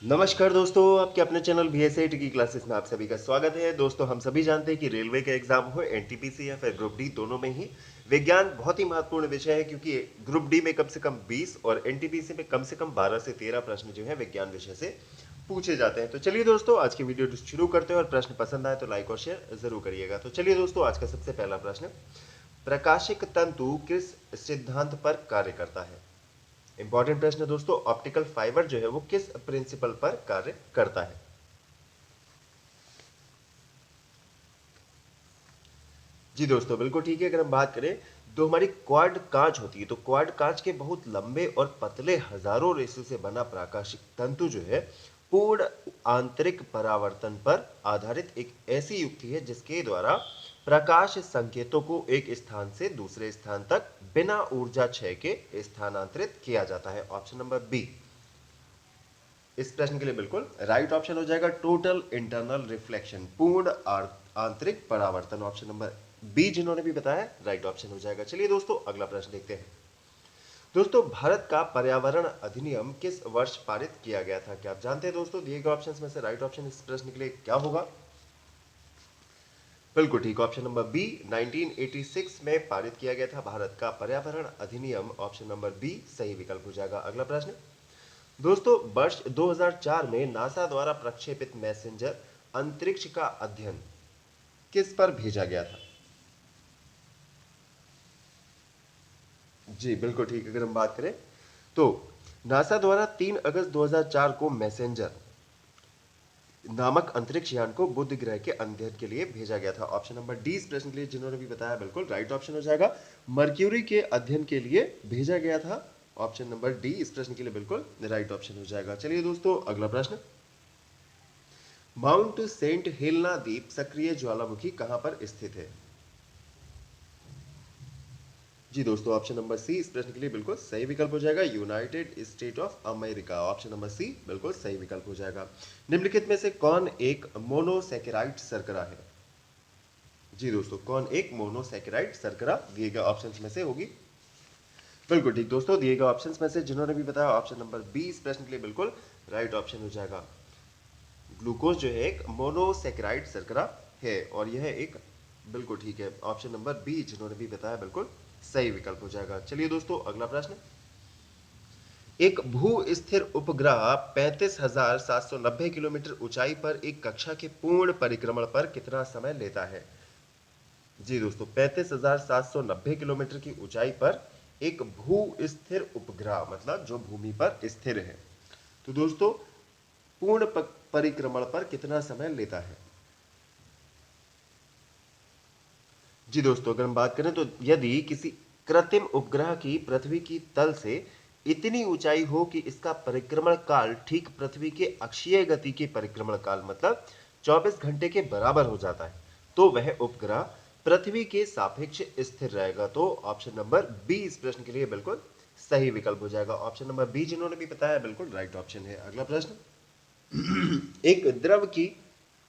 नमस्कार दोस्तों, आपके अपने चैनल VS8 की क्लासेस में आप सभी का स्वागत है। दोस्तों, हम सभी जानते हैं कि रेलवे का एग्जाम हो, एनटीपीसी या फिर ग्रुप डी, दोनों में ही विज्ञान बहुत ही महत्वपूर्ण विषय है, क्योंकि ग्रुप डी में कम से कम 20 और एनटीपीसी में कम से कम 12 से 13 प्रश्न जो है विज्ञान विषय से पूछे जाते हैं। तो चलिए दोस्तों, आज की वीडियो शुरू करते हैं और प्रश्न पसंद आए तो लाइक और शेयर जरूर करिएगा। तो चलिए दोस्तों, आज का सबसे पहला प्रश्न, प्रकाशिक तंतु किस सिद्धांत पर कार्य करता है? इंपॉर्टेंट प्रश्न है दोस्तों। ऑप्टिकल फाइबर जो है वो किस प्रिंसिपल पर कार्य करता है? जी दोस्तों, बिल्कुल ठीक है। अगर हम बात करें तो हमारी क्वाड कांच होती है, तो क्वाड कांच के बहुत लंबे और पतले हजारों रेशों से बना प्रकाशिक तंतु जो है पूर्ण आंतरिक परावर्तन पर आधारित एक ऐसी युक्ति है जिसके द्वारा प्रकाश संकेतों को एक स्थान से दूसरे स्थान तक बिना ऊर्जा क्षय के स्थानांतरित किया जाता है। ऑप्शन नंबर बी इस प्रश्न के लिए बिल्कुल राइट ऑप्शन हो जाएगा। टोटल इंटरनल रिफ्लेक्शन, पूर्ण आंतरिक परावर्तन, ऑप्शन नंबर बी जिन्होंने भी बताया राइट ऑप्शन हो जाएगा। चलिए दोस्तों, अगला प्रश्न देखते हैं। दोस्तों, भारत का पर्यावरण अधिनियम किस वर्ष पारित किया गया था? क्या आप जानते हैं दोस्तों? दिए गए ऑप्शंस में से राइट ऑप्शन इस प्रश्न के लिए क्या होगा? बिल्कुल ठीक, ऑप्शन नंबर बी 1986 में पारित किया गया था भारत का पर्यावरण अधिनियम। ऑप्शन नंबर बी सही विकल्प हो जाएगा। अगला प्रश्न दोस्तों, वर्ष 2004 में नासा द्वारा प्रक्षेपित मैसेंजर अंतरिक्ष का अध्ययन किस पर भेजा गया था? जी बिल्कुल ठीक। अगर हम बात करें तो नासा द्वारा 3 अगस्त 2004 को मैसेंजर नामक अंतरिक्ष यान को बुध ग्रह के अध्ययन के लिए भेजा गया था। ऑप्शन नंबर डी इस प्रश्न के लिए जिन्होंने भी बताया बिल्कुल राइट ऑप्शन हो जाएगा। मर्क्यूरी के अध्ययन के लिए भेजा गया था। ऑप्शन नंबर डी इस प्रश्न के लिए बिल्कुल राइट ऑप्शन हो जाएगा। चलिए दोस्तों, अगला प्रश्न, माउंट सेंट हेलेना द्वीप सक्रिय ज्वालामुखी कहां पर स्थित है? जी दोस्तों, ऑप्शन नंबर सी इस प्रश्न के लिए बिल्कुल सही विकल्प हो जाएगा। United State of America, option number C बिल्कुल सही विकल्प हो जाएगा। निम्नलिखित में से कौन एक मोनोसैकेराइड शर्करा है? जी दोस्तों, कौन एक मोनोसैकेराइड शर्करा दिए गए ऑप्शंस में से होगी? बिल्कुल ठीक दोस्तों, दिए गए ऑप्शंस में से जिन्होंने भी बताया ऑप्शन नंबर बी इस प्रश्न के लिए बिल्कुल राइट ऑप्शन हो जाएगा। ग्लूकोज जो है एक मोनोसैकेराइड शर्करा है और यह एक बिल्कुल ठीक है। ऑप्शन नंबर बी जिन्होंने भी बताया बिल्कुल सही विकल्प हो जाएगा। चलिए दोस्तों, अगला प्रश्न, एक भू स्थिर उपग्रह 35,790 किलोमीटर ऊंचाई पर एक कक्षा के पूर्ण परिक्रमण पर कितना समय लेता है? जी दोस्तों, 35,790 किलोमीटर की ऊंचाई पर एक भू स्थिर उपग्रह मतलब जो भूमि पर स्थिर है, तो दोस्तों पूर्ण परिक्रमण पर कितना समय लेता है? जी दोस्तों, अगर हम बात करें तो यदि किसी कृत्रिम उपग्रह की पृथ्वी की तल से इतनी ऊंचाई हो कि इसका परिक्रमण काल ठीक पृथ्वी के अक्षीय गति के परिक्रमण काल मतलब 24 घंटे के बराबर हो जाता है, तो वह उपग्रह पृथ्वी के सापेक्ष स्थिर रहेगा। तो ऑप्शन नंबर बी इस प्रश्न के लिए बिल्कुल सही विकल्प हो जाएगा। ऑप्शन नंबर बी जिन्होंने भी बताया बिल्कुल राइट ऑप्शन है। अगला प्रश्न, एक द्रव की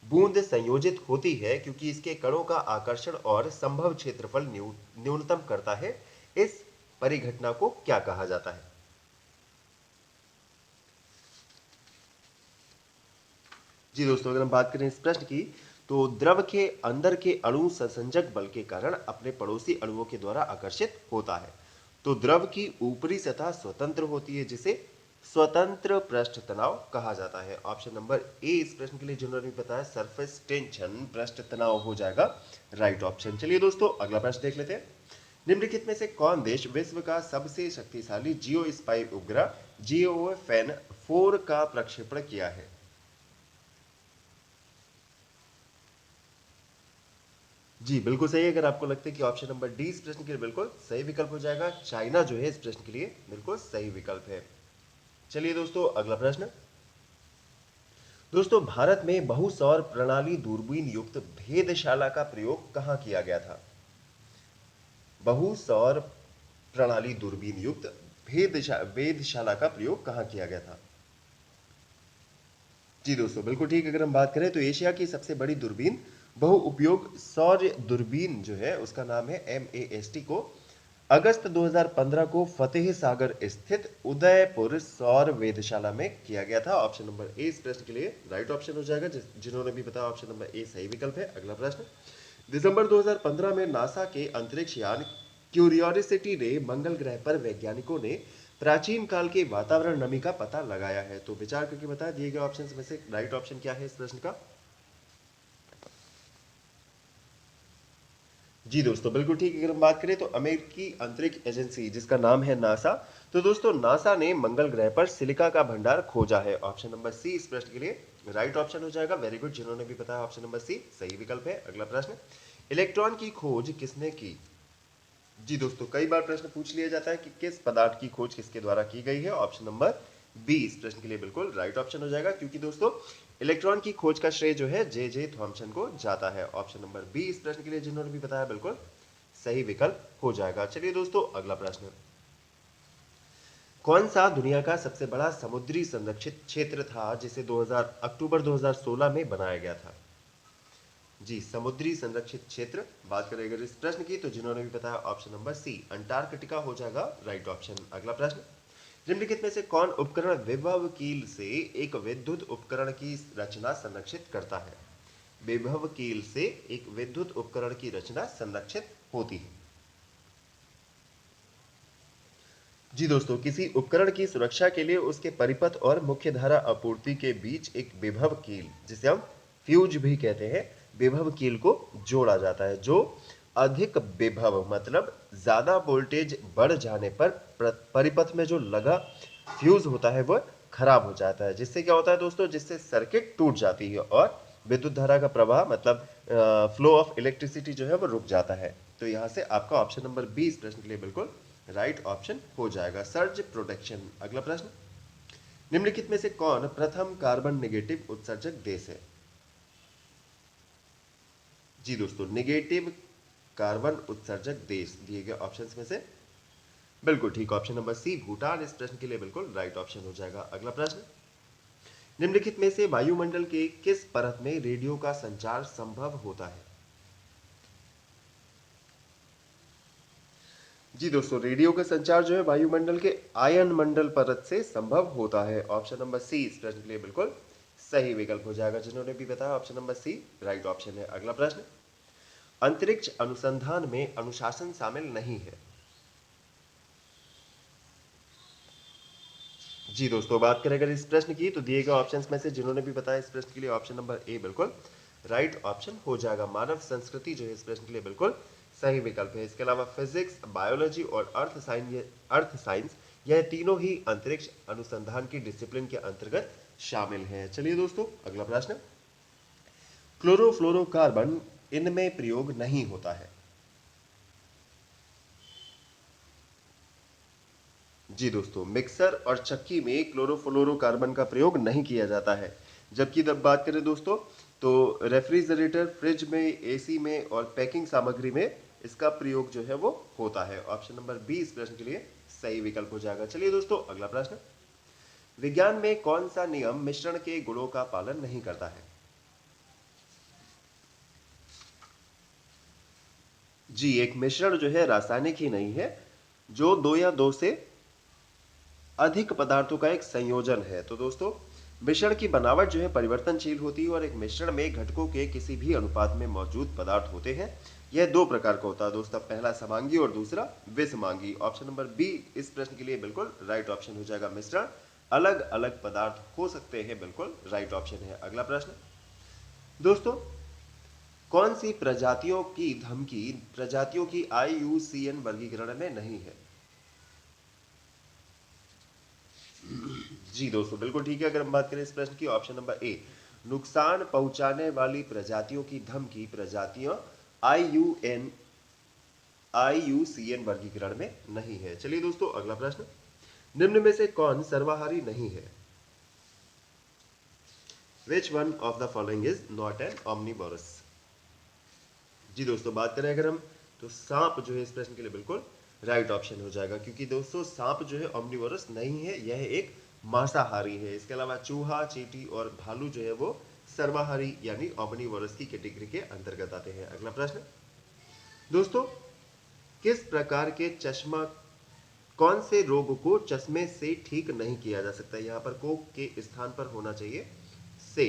बूंद संयोजित होती है क्योंकि इसके कणों का आकर्षण और संभव क्षेत्रफल न्यूनतम करता है। इस परिघटना को क्या कहा जाता है? जी दोस्तों, अगर हम बात करें इस प्रश्न की तो द्रव के अंदर के अणु संसंजक बल के कारण अपने पड़ोसी अणुओं के द्वारा आकर्षित होता है। तो द्रव की ऊपरी सतह स्वतंत्र होती है जिसे स्वतंत्र पृष्ठ तनाव कहा जाता है। ऑप्शन नंबर ए इस प्रश्न के लिए जिन्होंने भी बताया सरफेस टेंशन पृष्ठ तनाव हो जाएगा राइट ऑप्शन। चलिए दोस्तों, अगला प्रश्न देख लेते हैं। निम्नलिखित में से कौन देश विश्व का सबसे शक्तिशाली जियो स्पाई उपग्रह जियोफेन 4 का प्रक्षेपण किया है? जी बिल्कुल सही है। अगर आपको लगता है कि ऑप्शन नंबर डी इस प्रश्न के लिए बिल्कुल सही विकल्प हो जाएगा, चाइना जो है इस प्रश्न के लिए बिल्कुल सही विकल्प है। चलिए दोस्तों, अगला प्रश्न, दोस्तों भारत में बहुसौर प्रणाली दूरबीन युक्त भेदशाला का प्रयोग कहां किया गया था? बहुसौर प्रणाली दूरबीन युक्त भेदशाला का प्रयोग कहां किया गया था? जी दोस्तों, बिल्कुल ठीक। अगर हम बात करें तो एशिया की सबसे बड़ी दूरबीन बहु उपयोग सौर दूरबीन जो है उसका नाम है MAST को अगस्त 2015 को फतेह सागर स्थित उदयपुर सौर वेधशाला में किया गया था। ऑप्शन नंबर ए इस प्रश्न के लिए राइट ऑप्शन हो जाएगा। जिन्होंने भी बताया ऑप्शन नंबर ए सही विकल्प है। अगला प्रश्न, दिसंबर 2015 में नासा के अंतरिक्ष यान क्यूरियोसिटी ने मंगल ग्रह पर वैज्ञानिकों ने प्राचीन काल के वातावरण नमी का पता लगाया है। तो विचार करके बताया दिए गए ऑप्शन में से राइट ऑप्शन क्या है इस प्रश्न का। जी दोस्तों, बिल्कुल ठीक। अगर हम बात करें तो अमेरिकी अंतरिक्ष एजेंसी जिसका नाम है नासा, तो दोस्तों नासा ने मंगल ग्रह पर सिलिका का भंडार खोजा है। ऑप्शन नंबर सी इस प्रश्न के लिए राइट ऑप्शन हो जाएगा। वेरी गुड, जिन्होंने भी बताया ऑप्शन नंबर सी सही विकल्प है। अगला प्रश्न, इलेक्ट्रॉन की खोज किसने की। जी दोस्तों, कई बार प्रश्न पूछ लिया जाता है कि किस पदार्थ की खोज किसके द्वारा की गई है। ऑप्शन नंबर बी इस प्रश्न के लिए बिल्कुल राइट ऑप्शन हो जाएगा, क्योंकि दोस्तों इलेक्ट्रॉन की खोज का श्रेय जो है जे जे थॉमसन को जाता है। ऑप्शन नंबर बी इस प्रश्न के लिए जिन्होंने भी बताया बिल्कुल सही विकल्प हो जाएगा। चलिए दोस्तों, अगला प्रश्न, कौन सा दुनिया का सबसे बड़ा समुद्री संरक्षित क्षेत्र था जिसे अक्टूबर 2016 में बनाया गया था। जी, समुद्री संरक्षित क्षेत्र बात करें अगर इस प्रश्न की, तो जिन्होंने भी बताया ऑप्शन नंबर सी अंटार्कटिका हो जाएगा राइट ऑप्शन। अगला प्रश्न, निम्नलिखित में से कौन उपकरण विभव कील से एक विद्युत उपकरण की रचना संरक्षित करता है। विभव कील से एक विद्युत उपकरण की रचना संरक्षित होती है। जी दोस्तों, किसी उपकरण की सुरक्षा के लिए उसके परिपथ और मुख्य धारा आपूर्ति के बीच एक विभव कील, जिसे हम फ्यूज भी कहते हैं, विभव कील को जोड़ा जाता है। जो अधिक विभव मतलब ज्यादा वोल्टेज बढ़ जाने पर परिपथ में जो लगा फ्यूज होता है वह खराब हो जाता है, जिससे क्या होता है दोस्तों, जिससे सर्किट टूट जाती है और विद्युत धारा का प्रवाह मतलब फ्लो ऑफ इलेक्ट्रिसिटी जो है वो रुक जाता है। तो यहाँ से आपका ऑप्शन नंबर बी इस प्रश्न के लिए बिल्कुल राइट ऑप्शन हो जाएगा, सर्ज प्रोटेक्शन। अगला प्रश्न, निम्नलिखित में से कौन प्रथम कार्बन नेगेटिव उत्सर्जक देश है। जी दोस्तों, नेगेटिव कार्बन उत्सर्जक देश दिए गए ऑप्शंस में से बिल्कुल ठीक ऑप्शन नंबर सी भूटान इस प्रश्न के लिए बिल्कुल राइट ऑप्शन हो जाएगा। अगला प्रश्न, निम्नलिखित में से वायुमंडल के किस परत में रेडियो का संचार संभव होता है। जी दोस्तों, रेडियो का संचार जो है वायुमंडल के आयन मंडल परत से संभव होता है। ऑप्शन नंबर सी इस प्रश्न के लिए बिल्कुल सही विकल्प हो जाएगा। जिन्होंने भी बताया option number C right option है। अगला प्रश्न, अंतरिक्ष अनुसंधान में अनुशासन शामिल नहीं है। जी दोस्तों, बात करें अगर इस प्रश्न की, तो दिए गए ऑप्शंस में से जिन्होंने भी बताया इस प्रश्न के लिए ऑप्शन नंबर ए बिल्कुल राइट ऑप्शन हो जाएगा। मानव संस्कृति जो है इस प्रश्न के लिए बिल्कुल सही विकल्प है। इसके अलावा फिजिक्स, बायोलॉजी और अर्थ साइंस यह तीनों ही अंतरिक्ष अनुसंधान की डिसिप्लिन के अंतर्गत शामिल हैं। चलिए दोस्तों, अगला प्रश्न, क्लोरोफ्लोरोकार्बन इनमें प्रयोग नहीं होता है। जी दोस्तों, मिक्सर और चक्की में क्लोरोफ्लोरोकार्बन का प्रयोग नहीं किया जाता है। जबकि जब बात करें दोस्तों, तो रेफ्रिजरेटर, फ्रिज में, एसी में और पैकिंग सामग्री में इसका प्रयोग जो है वो होता है। ऑप्शन नंबर बी इस प्रश्न के लिए सही विकल्प हो जाएगा। चलिए दोस्तों, अगला प्रश्न, विज्ञान में कौन सा नियम मिश्रण के गुणों का पालन नहीं करता है। जी, एक मिश्रण जो है रासायनिक ही नहीं है, जो दो या दो से अधिक पदार्थों का एक संयोजन है। तो दोस्तों, मिश्रण की बनावट जो है परिवर्तनशील होती है और एक मिश्रण में घटकों के किसी भी अनुपात में मौजूद पदार्थ होते हैं। यह दो प्रकार का होता है दोस्तों, पहला समांगी और दूसरा विसमांगी। ऑप्शन नंबर बी इस प्रश्न के लिए बिल्कुल राइट ऑप्शन हो जाएगा। मिश्रण अलग अलग पदार्थ हो सकते हैं, बिल्कुल राइट ऑप्शन है। अगला प्रश्न, दोस्तों कौन सी प्रजातियों की धमकी प्रजातियों की IUCN वर्गीकरण में नहीं है। जी दोस्तों, बिल्कुल ठीक है। अगर हम बात करें इस प्रश्न की, ऑप्शन नंबर ए नुकसान पहुंचाने वाली प्रजातियों की धमकी प्रजातियां IUCN वर्गीकरण में नहीं है। चलिए दोस्तों, अगला प्रश्न, निम्न में से कौन सर्वाहारी नहीं है। Which one of the following is not an omnivorous। जी दोस्तों, बात करें अगर हम, तो सांप जो है इस प्रश्न के लिए बिल्कुल राइट ऑप्शन हो जाएगा, क्योंकि दोस्तों सांप जो है omnivorous नहीं है, यह एक मांसाहारी है। इसके अलावा चूहा, चींटी और भालू जो है वो सर्वाहारी यानी omnivorous की कैटेगरी के अंतर्गत आते हैं। अगला प्रश्न, दोस्तों किस प्रकार के चश्मा कौन से रोग को चश्मे से ठीक नहीं किया जा सकता? यहाँ पर को के स्थान पर होना चाहिए से।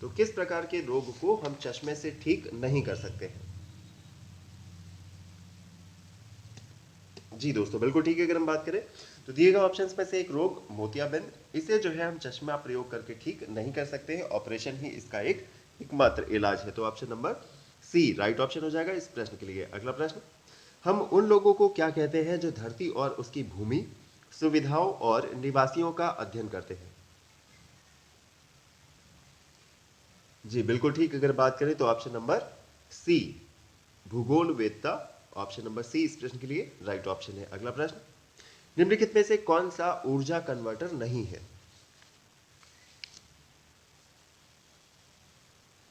तो किस प्रकार के रोग को हम चश्मे से ठीक नहीं कर सकते हैं? जी दोस्तों, बिल्कुल ठीक है। अगर हम बात करें तो दिए गए ऑप्शंस में से एक रोग मोतियाबिंद, इसे जो है हम चश्मा प्रयोग करके ठीक नहीं कर सकते हैं, ऑपरेशन ही इसका एक एकमात्र इलाज है। तो option number C right option हो जाएगा इस प्रश्न के लिए। अगला प्रश्न, हम उन लोगों को क्या कहते हैं जो धरती और उसकी भूमि, सुविधाओं और निवासियों का अध्ययन करते हैं? जी बिल्कुल ठीक। अगर बात करें तो ऑप्शन नंबर सी भूगोलवेत्ता, ऑप्शन नंबर सी इस प्रश्न के लिए राइट ऑप्शन है। अगला प्रश्न, निम्नलिखित में से कौन सा ऊर्जा कन्वर्टर नहीं है?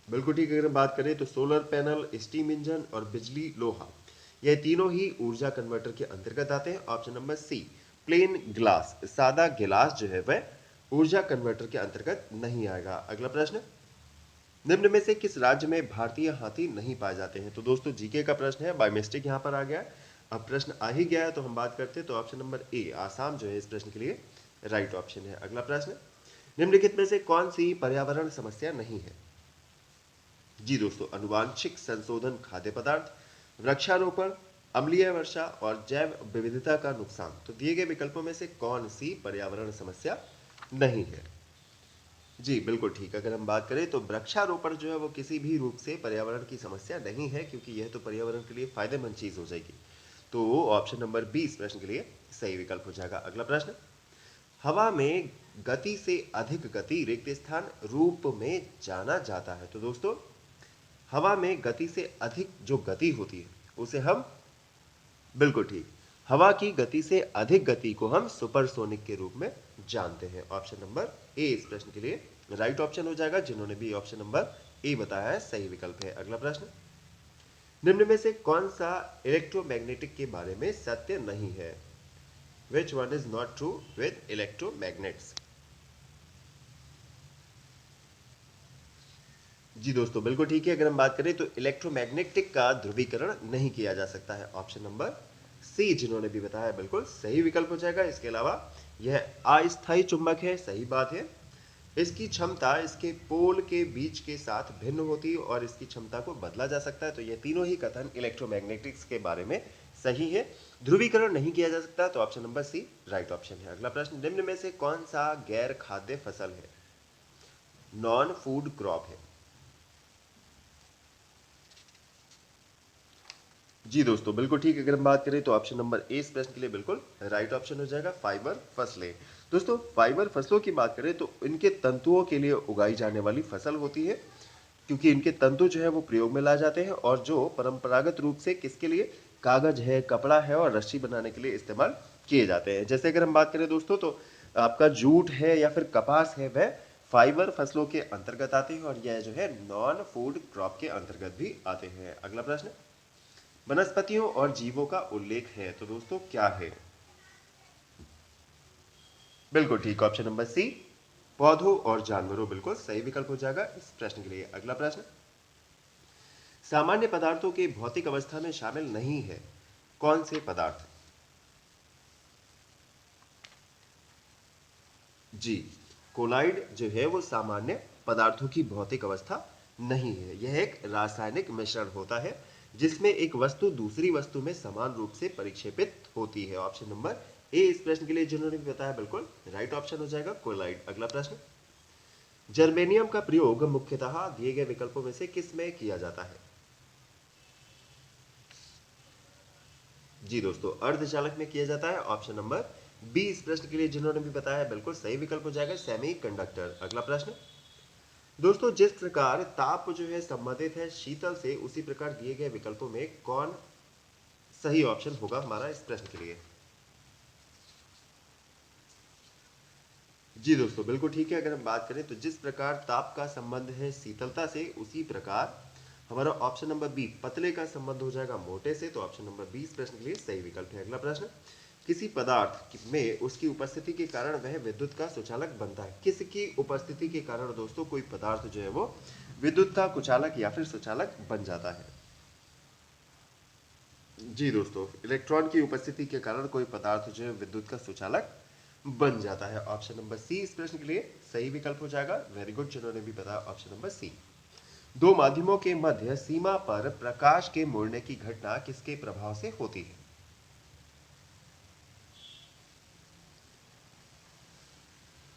बिल्कुल ठीक। अगर हम बात करें तो सोलर पैनल, स्टीम इंजन और बिजली लोहा, यह तीनों ही ऊर्जा कन्वर्टर के अंतर्गत आते हैं। Option number C plain glass, सादा गिलास जो है वह ऊर्जा कन्वर्टर के अंतर्गत नहीं आएगा। अगला प्रश्न, निम्न में से किस राज्य में भारतीय हाथी नहीं पाए जाते हैं? तो दोस्तों जीके का प्रश्न है, बाय मिस्टेक यहाँ पर आ गया। अब प्रश्न आ ही गया है तो हम बात करते हैं। तो ऑप्शन नंबर ए आसाम जो है इस प्रश्न के लिए राइट ऑप्शन है। अगला प्रश्न, निम्नलिखित में से कौन सी पर्यावरण समस्या नहीं है? जी दोस्तों, अनुवांशिक संशोधन खाद्य पदार्थ, वृक्षारोपण, अम्लीय वर्षा और जैव विविधता का नुकसान। तो दिए गए विकल्पों में से कौन सी पर्यावरण समस्या नहीं है? जी बिल्कुल ठीक। अगर हम बात करें तो वृक्षारोपण जो है वो किसी भी रूप से पर्यावरण की समस्या नहीं है, क्योंकि यह तो पर्यावरण के लिए फायदेमंद चीज हो जाएगी। तो ऑप्शन नंबर बी इस प्रश्न के लिए सही विकल्प हो जाएगा। अगला प्रश्न, हवा में गति से अधिक गति रिक्त स्थान रूप में जाना जाता है। तो दोस्तों, हवा में गति से अधिक जो गति होती है उसे हम, बिल्कुल ठीक, हवा की गति से अधिक गति को हम सुपरसोनिक के रूप में जानते हैं। ऑप्शन नंबर ए इस प्रश्न के लिए राइट ऑप्शन हो जाएगा। जिन्होंने भी ऑप्शन नंबर ए बताया है सही विकल्प है। अगला प्रश्न, निम्न में से कौन सा इलेक्ट्रोमैग्नेटिक के बारे में सत्य नहीं है? Which one is not true with electromagnets? जी दोस्तों, बिल्कुल ठीक है। अगर हम बात करें तो इलेक्ट्रोमैग्नेटिक का ध्रुवीकरण नहीं किया जा सकता है। ऑप्शन नंबर सी जिन्होंने भी बताया बिल्कुल सही विकल्प हो जाएगा। इसके अलावा यह अस्थायी चुंबक है, सही बात है। इसकी क्षमता इसके पोल के बीच के साथ भिन्न होती है और इसकी क्षमता को बदला जा सकता है। तो ये तीनों ही कथन इलेक्ट्रोमैग्नेटिक्स के बारे में सही है। ध्रुवीकरण नहीं किया जा सकता, तो option number C right option है। अगला प्रश्न, निम्न में से कौन सा गैर खाद्य फसल है, नॉन फूड क्रॉप है? जी दोस्तों, बिल्कुल ठीक। अगर हम बात करें तो ऑप्शन नंबर ए इस प्रश्न के लिए बिल्कुल राइट ऑप्शन हो जाएगा, फाइबर फसलें। दोस्तों, फाइबर फसलों की बात करें तो इनके तंतुओं के लिए उगाई जाने वाली फसल होती है, क्योंकि इनके तंतु जो है वो प्रयोग में लाए जाते हैं और जो परंपरागत रूप से किसके लिए, कागज है, कपड़ा है और रस्सी बनाने के लिए इस्तेमाल किए जाते हैं। जैसे अगर हम बात करें दोस्तों तो आपका जूट है या फिर कपास है, वह फाइबर फसलों के अंतर्गत आते हैं और यह जो है नॉन फूड क्रॉप के अंतर्गत भी आते हैं। अगला प्रश्न, वनस्पतियों और जीवों का उल्लेख है, तो दोस्तों क्या है? बिल्कुल ठीक, ऑप्शन नंबर सी पौधों और जानवरों, बिल्कुल सही विकल्प हो जाएगा इस प्रश्न के लिए। अगला प्रश्न, सामान्य पदार्थों के भौतिक अवस्था में शामिल नहीं है कौन से पदार्थ? जी, कोलाइड जो है वो सामान्य पदार्थों की भौतिक अवस्था नहीं है। यह एक रासायनिक मिश्रण होता है जिसमें एक वस्तु दूसरी वस्तु में समान रूप से परिक्षेपित होती है। ऑप्शन नंबर ए इस प्रश्न के लिए जिन्होंने भी बताया बिल्कुल राइट ऑप्शन हो जाएगा, कोलाइड। अगला प्रश्न, जर्मेनियम का प्रयोग मुख्यतः दिए गए विकल्पों में से किस में किया जाता है? जी दोस्तों, अर्धचालक में किया जाता है। ऑप्शन नंबर बी इस प्रश्न के लिए जिन्होंने भी बताया बिल्कुल सही विकल्प हो जाएगा, सेमीकंडक्टर। अगला प्रश्न, दोस्तों जिस प्रकार ताप जो है संबंधित है शीतल से, उसी प्रकार दिए गए विकल्पों में कौन सही ऑप्शन होगा हमारा इस प्रश्न के लिए? जी दोस्तों, बिल्कुल ठीक है। अगर हम बात करें तो जिस प्रकार ताप का संबंध है शीतलता से, उसी प्रकार हमारा ऑप्शन नंबर बी पतले का संबंध हो जाएगा मोटे से। तो ऑप्शन नंबर बी इस प्रश्न के लिए सही विकल्प है। अगला प्रश्न, किसी पदार्थ में उसकी उपस्थिति के कारण वह विद्युत का सुचालक बनता है। किसकी उपस्थिति के कारण दोस्तों कोई पदार्थ जो है वो विद्युत का कुचालक या फिर सुचालक बन जाता है? जी दोस्तों, इलेक्ट्रॉन की उपस्थिति के कारण कोई पदार्थ जो है विद्युत का सुचालक बन जाता है। ऑप्शन नंबर सी इस प्रश्न के लिए सही विकल्प हो जाएगा। वेरी गुड जिन्होंने भी बताया ऑप्शन नंबर सी। दो माध्यमों के मध्य सीमा पर प्रकाश के मुड़ने की घटना किसके प्रभाव से होती है?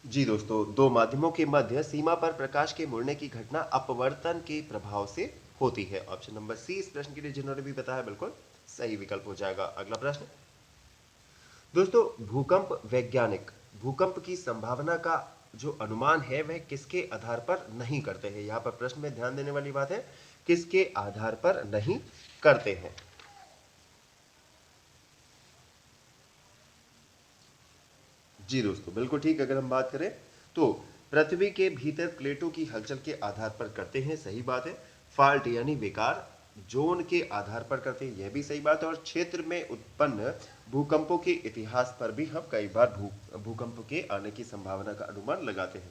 जी दोस्तों, दो माध्यमों के मध्य सीमा पर प्रकाश के मुड़ने की घटना अपवर्तन के प्रभाव से होती है। ऑप्शन नंबर सी इस प्रश्न के लिए जिन्होंने भी बताया बिल्कुल सही विकल्प हो जाएगा। अगला प्रश्न दोस्तों, भूकंप वैज्ञानिक भूकंप की संभावना का जो अनुमान है वह किसके आधार पर नहीं करते हैं? यहां पर प्रश्न में ध्यान देने वाली बात है, किसके आधार पर नहीं करते हैं? जी दोस्तों, बिल्कुल ठीक। अगर हम बात करें तो पृथ्वी के भीतर प्लेटों की हलचल के आधार पर करते हैं, सही बात है। फाल्ट यानी विकार जोन के आधार पर करते हैं, यह भी सही बात है। और क्षेत्र में उत्पन्न भूकंपों के इतिहास पर भी हम कई बार भूकंप के आने की संभावना का अनुमान लगाते हैं।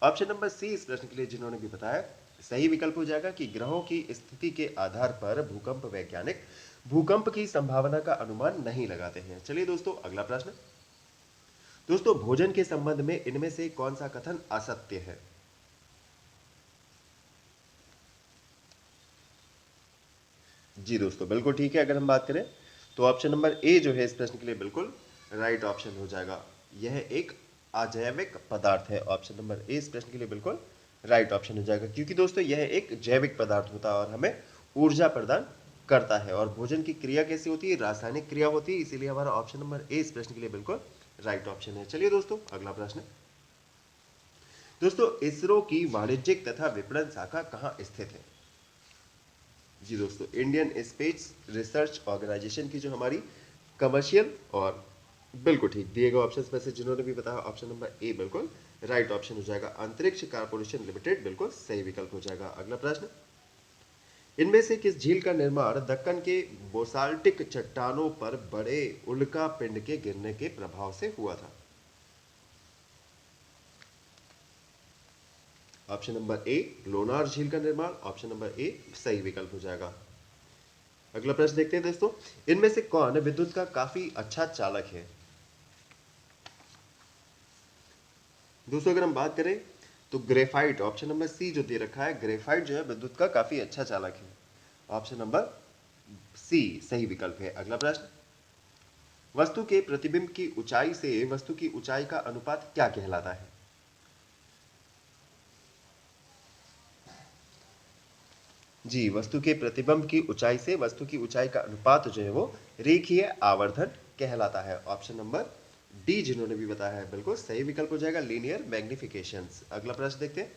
ऑप्शन नंबर सी इस प्रश्न के लिए जिन्होंने भी बताया सही विकल्प हो जाएगा कि ग्रहों की स्थिति के आधार पर भूकंप वैज्ञानिक भूकंप की संभावना का अनुमान नहीं लगाते हैं। चलिए दोस्तों, अगला प्रश्न दोस्तों, भोजन के संबंध में इनमें से कौन सा कथन असत्य है? जी दोस्तों, बिल्कुल ठीक है। अगर हम बात करें तो ऑप्शन नंबर ए जो है इस प्रश्न के लिए बिल्कुल राइट ऑप्शन हो जाएगा। यह एक अजैविक पदार्थ है। ऑप्शन नंबर ए इस प्रश्न के लिए बिल्कुल राइट ऑप्शन हो जाएगा, क्योंकि दोस्तों यह एक जैविक पदार्थ होता है और हमें ऊर्जा प्रदान करता है। और भोजन की क्रिया कैसी होती है? रासायनिक क्रिया होती है, इसीलिए हमारा ऑप्शन नंबर ए इस प्रश्न के लिए बिल्कुल राइट ऑप्शन है। चलिए दोस्तों, अगला प्रश्न दोस्तों, इसरो की वाणिज्यिक तथा विपणन शाखा कहाँ स्थित है? जी दोस्तों, इंडियन स्पेस रिसर्च ऑर्गेनाइजेशन की जो हमारी कमर्शियल और बिल्कुल ठीक दिए गए ऑप्शन में से जिन्होंने भी बताया ऑप्शन नंबर ए बिल्कुल राइट ऑप्शन हो जाएगा। अंतरिक्ष कारपोरेशन लिमिटेड बिल्कुल सही विकल्प हो जाएगा। अगला प्रश्न इनमें से किस झील का निर्माण दक्कन के बोसाल्टिक चट्टानों पर बड़े उल्का पिंड के गिरने के प्रभाव से हुआ था? ऑप्शन नंबर ए लोनार झील का निर्माण, ऑप्शन नंबर ए सही विकल्प हो जाएगा। अगला प्रश्न देखते हैं दोस्तों, इनमें से कौन विद्युत का काफी अच्छा चालक है? दोस्तों अगर हम बात करें तो ग्रेफाइट, ऑप्शन नंबर सी जो दे रखा है, ग्रेफाइट जो है विद्युत का काफी अच्छा चालक है। ऑप्शन नंबर सी सही विकल्प है। अगला प्रश्न वस्तु के प्रतिबिंब की ऊंचाई से वस्तु की ऊंचाई का अनुपात क्या कहलाता है? जी, वस्तु के प्रतिबिंब की ऊंचाई से वस्तु की ऊंचाई का अनुपात जो है वो रेखीय आवर्धन कहलाता है। ऑप्शन नंबर डी जिन्होंने भी बताया है बिल्कुल सही विकल्प हो जाएगा, लीनियर मैग्निफिकेशन। अगला प्रश्न देखते हैं,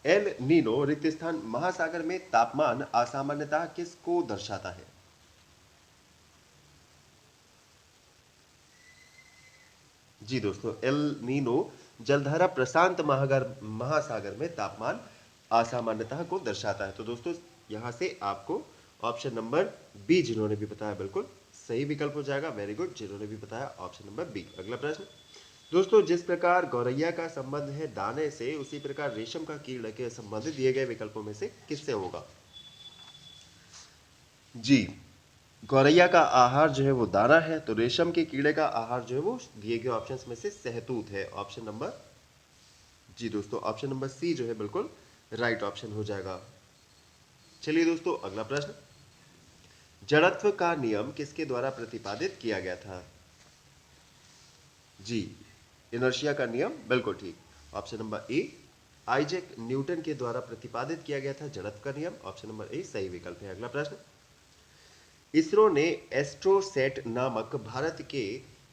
एल नीनो रिक्त स्थान महासागर में तापमान असामान्यता किसको दर्शाता है? जी दोस्तों, एल नीनो जलधारा प्रशांत महासागर में तापमान असामान्यता को दर्शाता है। तो दोस्तों यहां से आपको ऑप्शन नंबर बी जिन्होंने भी बताया बिल्कुल सही विकल्प हो जाएगा। वेरी गुड जिन्होंने भी बताया ऑप्शन नंबर बी। अगला प्रश्न दोस्तों, जिस प्रकार गौरैया का संबंध है दाने से, उसी प्रकार रेशम का कीड़ा के संबंध दिए गए विकल्पों में से किससे होगा? जी, गौरैया का आहार जो है वो दाना है, तो रेशम के कीड़े का आहार जो है वो दिए गए ऑप्शंस में से सहतूत है। ऑप्शन नंबर जी दोस्तों, ऑप्शन नंबर सी जो है बिल्कुल राइट ऑप्शन हो जाएगा। चलिए दोस्तों, अगला प्रश्न जड़त्व का नियम किसके द्वारा प्रतिपादित किया गया था? जी, इनर्शिया का नियम बिल्कुल ठीक। Option number A Isaac Newton के द्वारा प्रतिपादित किया गया था जड़त्व का नियम। ऑप्शन नंबर ए सही विकल्प है। अगला प्रश्न इसरो ने एस्ट्रोसेट नामक भारत के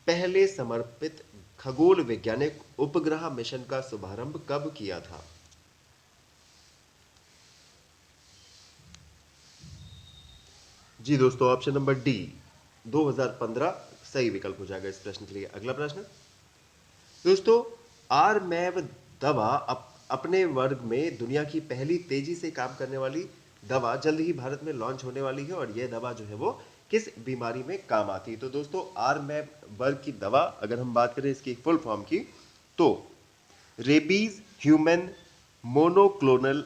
पहले समर्पित खगोल वैज्ञानिक उपग्रह मिशन का शुभारंभ कब किया था? जी दोस्तों, ऑप्शन नंबर डी 2015 सही विकल्प हो जाएगा इस प्रश्न के लिए। अगला प्रश्न दोस्तों आरमैव दवा अपने वर्ग में दुनिया की पहली तेजी से काम करने वाली दवा जल्द ही भारत में लॉन्च होने वाली है, और यह दवा जो है वो किस बीमारी में काम आती है? तो दोस्तों आरमैव वर्ग की दवा अगर हम बात करें इसकी फुल फॉर्म की तो rabies human monoclonal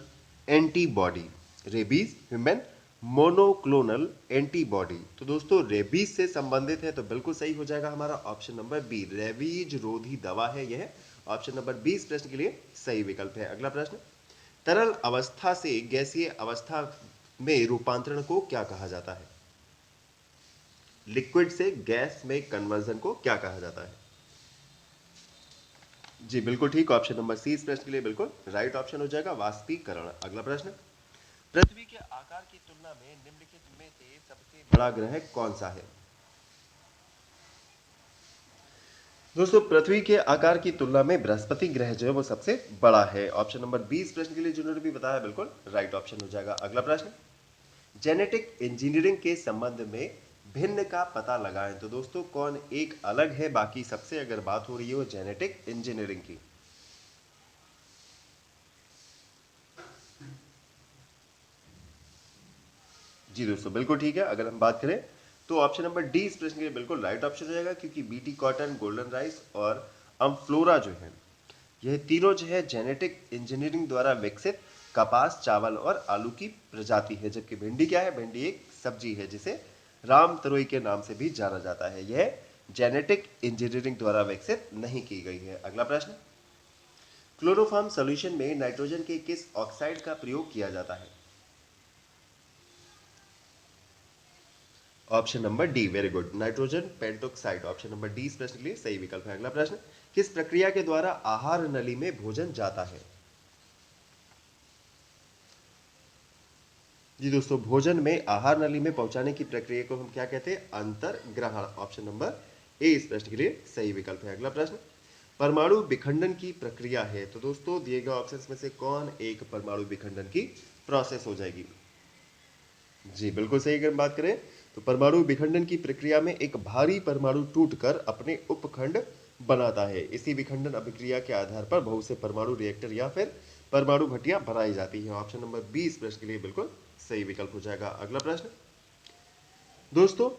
antibody, rabies human monoclonal antibody. तो दोस्तों रेबीज से संबंधित है, तो बिल्कुल सही हो जाएगा हमारा ऑप्शन नंबर बी, रेबीज रोधी दवा है यह। ऑप्शन नंबर 20 प्रश्न के लिए सही विकल्प है। अगला प्रश्न, तरल अवस्था से गैसीय अवस्था में रूपांतरण को क्या कहा जाता है? लिक्विड से गैस में कन्वर्जन को क्या कहा जाता है? जी बिल्कुल ठीक, ऑप्शन नंबर सी इस प्रश्न के लिए बिल्कुल राइट ऑप्शन हो जाएगा, वाष्पीकरण। अगला प्रश्न, पृथ्वी के आकार की तुलना में निम्नलिखित में से सबसे बड़ा ग्रह कौन सा है? दोस्तों पृथ्वी के आकार की तुलना में बृहस्पति ग्रह जो है वो सबसे बड़ा है। ऑप्शन नंबर 20 प्रश्न के लिए जिन्होंने भी बताया बिल्कुल राइट ऑप्शन हो जाएगा। अगला प्रश्न, जेनेटिक इंजीनियरिंग के संबंध में भिन्न का पता लगाएं। तो दोस्तों कौन एक अलग है बाकी सबसे, अगर बात हो रही है वो जेनेटिक इंजीनियरिंग की। जी दोस्तों बिल्कुल ठीक है, अगर हम बात करें तो ऑप्शन नंबर डी इस प्रश्न के लिए बिल्कुल राइट ऑप्शन हो जाएगा, क्योंकि बीटी कॉटन, गोल्डन राइस और अम्फ्लोरा जो है यह तीनों जो है जेनेटिक इंजीनियरिंग द्वारा विकसित कपास, चावल और आलू की प्रजाति है। जबकि भिंडी क्या है? भिंडी एक सब्जी है जिसे राम तरोई के नाम से भी जाना जाता है। यह जेनेटिक इंजीनियरिंग द्वारा विकसित नहीं की गई है। अगला प्रश्न, क्लोरोफॉर्म सॉल्यूशन में नाइट्रोजन के किस ऑक्साइड का प्रयोग किया जाता है? Option number D, very good, nitrogen pentoxide. Option number D इस प्रश्न के लिए सही विकल्प है। अगला प्रश्न, किस प्रक्रिया के द्वारा आहार नली में भोजन जाता है? जी दोस्तों, भोजन में आहार नली में पहुंचाने की प्रक्रिया को हम क्या कहते हैं? अंतर्ग्रहण। ऑप्शन नंबर ए इस प्रश्न के लिए सही विकल्प है। अगला प्रश्न, परमाणु विखंडन की प्रक्रिया है। तो दोस्तों दिए गए ऑप्शंस में से कौन एक परमाणु विखंडन की प्रोसेस हो जाएगी? जी बिल्कुल सही, अगर हम बात करें तो परमाणु विखंडन की प्रक्रिया में एक भारी परमाणु टूटकर अपने उपखंड बनाता है। इसी विखंडन अभिक्रिया के आधार पर बहुत से परमाणु रिएक्टर या फिर परमाणु भट्टियां बनाई जाती हैं। ऑप्शन नंबर 20 प्रश्न के लिए बिल्कुल सही विकल्प हो जाएगा। अगला प्रश्न, दोस्तों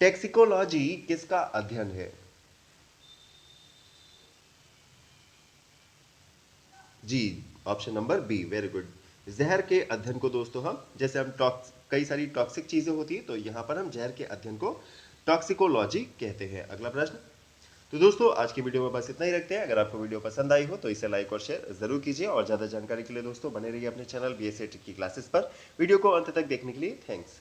टैक्सिकोलॉजी किसका अध्ययन है? जी, option number B, very good, जहर के अध्ययन को दोस्तों हम, जैसे हम टॉक्स कई सारी टॉक्सिक चीजें होती है तो यहां पर हम जहर के अध्ययन को टॉक्सिकोलॉजी कहते हैं। अगला प्रश्न, तो दोस्तों आज की वीडियो में बस इतना ही रखते हैं। अगर आपको वीडियो पसंद आई हो तो इसे लाइक और शेयर जरूर कीजिए, और ज्यादा जानकारी के लिए दोस्तों बने रहिए अपने चैनल BSc की क्लासेस पर। वीडियो को अंत तक देखने के लिए थैंक्स।